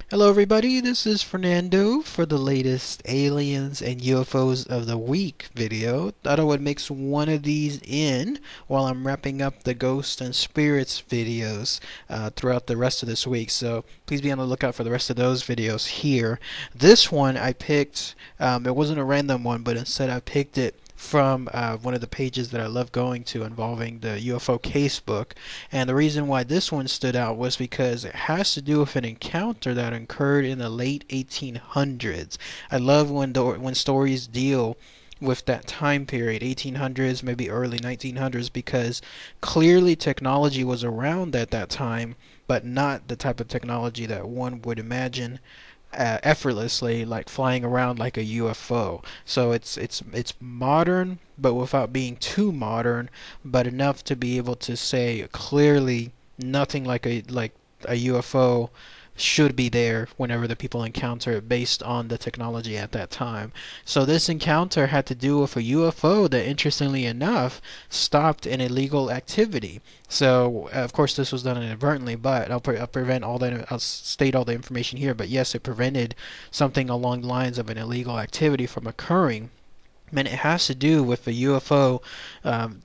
Hello everybody, this is Fernando for the latest Aliens and UFOs of the Week video. Thought I would mix one of these in while I'm wrapping up the Ghost and Spirits videos throughout the rest of this week. So please be on the lookout for the rest of those videos here. This one I picked, it wasn't a random one, but instead I picked it from one of the pages that I love going to involving the UFO casebook. And the reason why this one stood out was because it has to do with an encounter that occurred in the late 1800s. I love when stories deal with that time period, 1800s, maybe early 1900s, because clearly technology was around at that time, but not the type of technology that one would imagine effortlessly, like flying around like a UFO. So it's modern, but without being too modern, but enough to be able to say clearly nothing like a UFO should be there whenever the people encounter it based on the technology at that time. So this encounter had to do with a UFO that, interestingly enough, stopped an illegal activity. So of course this was done inadvertently, but I'll state all the information here. But yes, it prevented something along the lines of an illegal activity from occurring. And it has to do with the UFO.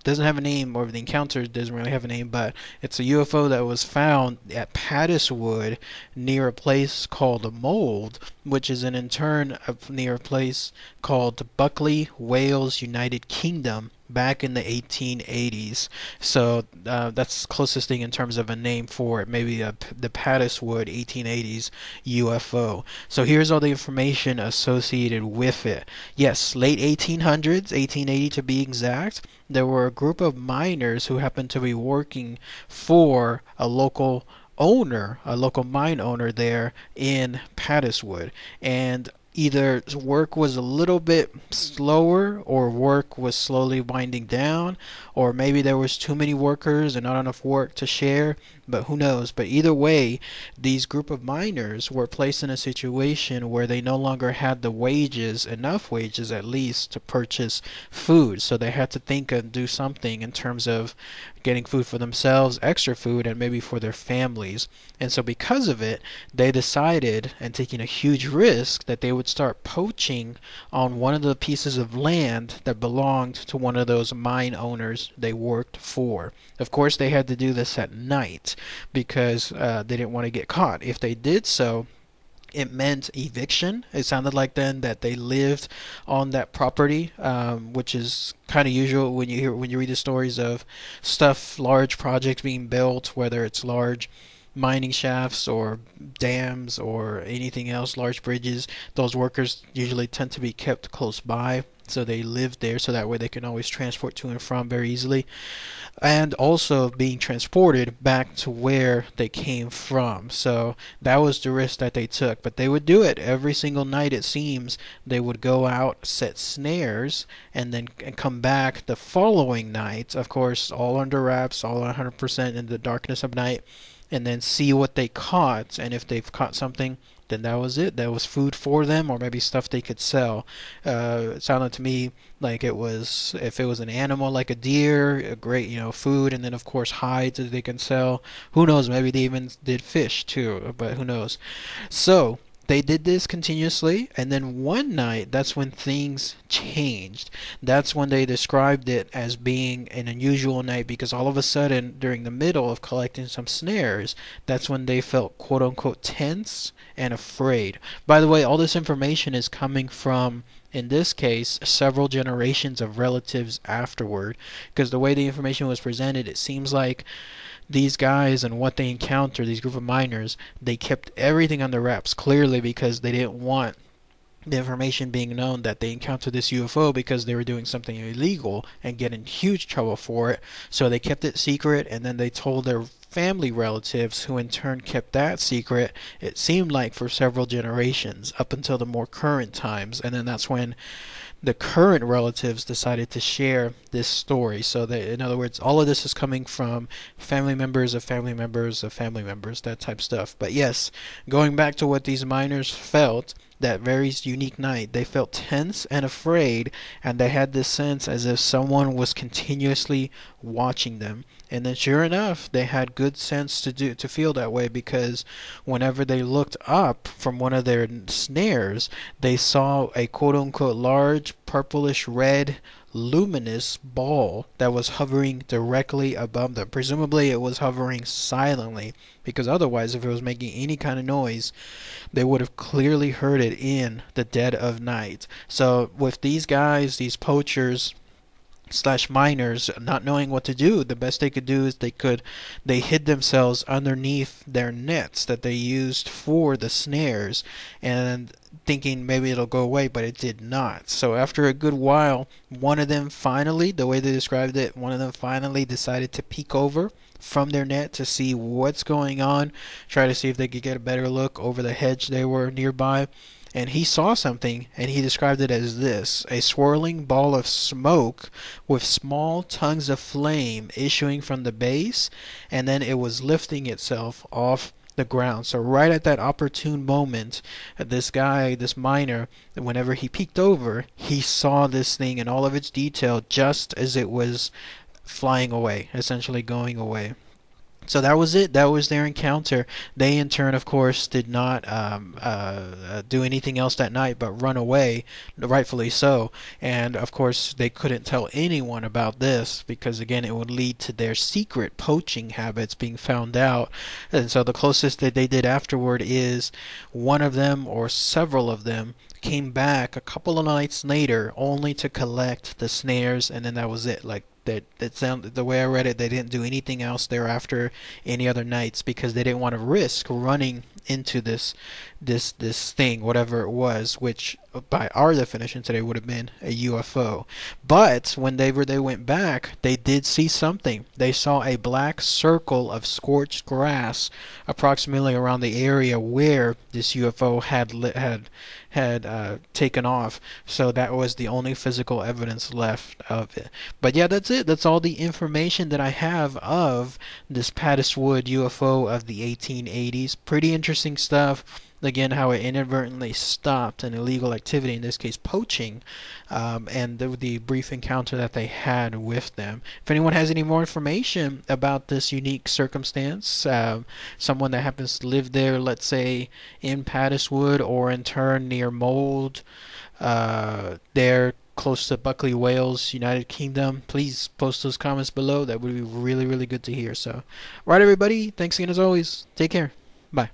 Doesn't have a name, or the encounter doesn't really have a name, but it's a UFO that was found at Padeswood near a place called Mold, which is in turn near a place called Buckley, Wales, United Kingdom, back in the 1880s. So that's the closest thing in terms of a name for it, maybe the Padeswood 1880s UFO. So here's all the information associated with it. Yes, late 1800s, 1880 to be exact, there were a group of miners who happened to be working for a local mine owner there in Padeswood, and either work was a little bit slower, or work was slowly winding down, or maybe there was too many workers and not enough work to share, but who knows. But either way, these group of miners were placed in a situation where they no longer had the wages, enough wages at least, to purchase food. So they had to think and do something in terms of getting food for themselves, extra food, and maybe for their families. And so because of it, they decided, and taking a huge risk, that they would start poaching on one of the pieces of land that belonged to one of those mine owners they worked for. Of course, they had to do this at night because they didn't want to get caught. If they did so, it meant eviction. It sounded like then that they lived on that property, which is kind of usual when you read the stories of large projects being built, whether it's large mining shafts or dams or anything else, large bridges. Those workers usually tend to be kept close by, so they live there, so that way they can always transport to and from very easily, and also being transported back to where they came from. So that was the risk that they took, but they would do it every single night. It seems they would go out, set snares, and then come back the following night, of course all under wraps, all 100% in the darkness of night, and then see what they caught. And if they've caught something, then that was it. That was food for them, or maybe stuff they could sell. It sounded to me like it was, if it was an animal like a deer, a great, food, and then of course hides that they can sell. Who knows? Maybe they even did fish too, but who knows? So they did this continuously, and then one night, that's when things changed. That's when they described it as being an unusual night, because all of a sudden, during the middle of collecting some snares, that's when they felt quote unquote tense and afraid. By the way, all this information is coming from, in this case, several generations of relatives afterward, because the way the information was presented, it seems like these guys and what they encountered, these group of miners, they kept everything under wraps, clearly because they didn't want the information being known that they encountered this UFO, because they were doing something illegal and get in huge trouble for it. So they kept it secret, and then they told their family relatives, who in turn kept that secret, it seemed like for several generations, up until the more current times. And then that's when the current relatives decided to share this story. So that, in other words, all of this is coming from family members of family members of family members, that type stuff. But yes, going back to what these miners felt, that very unique night, they felt tense and afraid, and they had this sense as if someone was continuously watching them. And then sure enough, they had good sense to feel that way, because whenever they looked up from one of their snares, they saw a quote unquote large purplish red luminous ball that was hovering directly above them. Presumably it was hovering silently, because otherwise if it was making any kind of noise, they would have clearly heard it in the dead of night. So with these guys, these poachers slash miners, not knowing what to do, the best they could do is they hid themselves underneath their nets that they used for the snares, and thinking maybe it'll go away, but it did not. So after a good while, one of them finally, the way they described it, one of them finally decided to peek over from their net to see what's going on, try to see if they could get a better look over the hedge they were nearby. And he saw something, and he described it as this: a swirling ball of smoke with small tongues of flame issuing from the base, and then it was lifting itself off the ground. So right at that opportune moment, this guy, this miner, whenever he peeked over, he saw this thing in all of its detail just as it was flying away, essentially going away. So that was it. That was their encounter. They, in turn, of course, did not do anything else that night but run away, rightfully so. And, of course, they couldn't tell anyone about this because, again, it would lead to their secret poaching habits being found out. And so the closest that they did afterward is one of them or several of them came back a couple of nights later only to collect the snares, and then that was it. Like, that sound, the way I read it, they didn't do anything else thereafter any other nights because they didn't want to risk running into this thing, whatever it was, which by our definition today would have been a UFO. But when they went back, they did see something. They saw a black circle of scorched grass approximately around the area where this UFO had taken off. So that was the only physical evidence left of it. But yeah, that's it. That's all the information that I have of this Padeswood UFO of the 1880s. Pretty interesting stuff. Again, how it inadvertently stopped an illegal activity, in this case poaching, and the brief encounter that they had with them. If anyone has any more information about this unique circumstance, someone that happens to live there, let's say in Padeswood or in turn near Mold, there close to Buckley, Wales, United Kingdom, please post those comments below. That would be really, really good to hear. So, right, everybody, thanks again as always. Take care. Bye.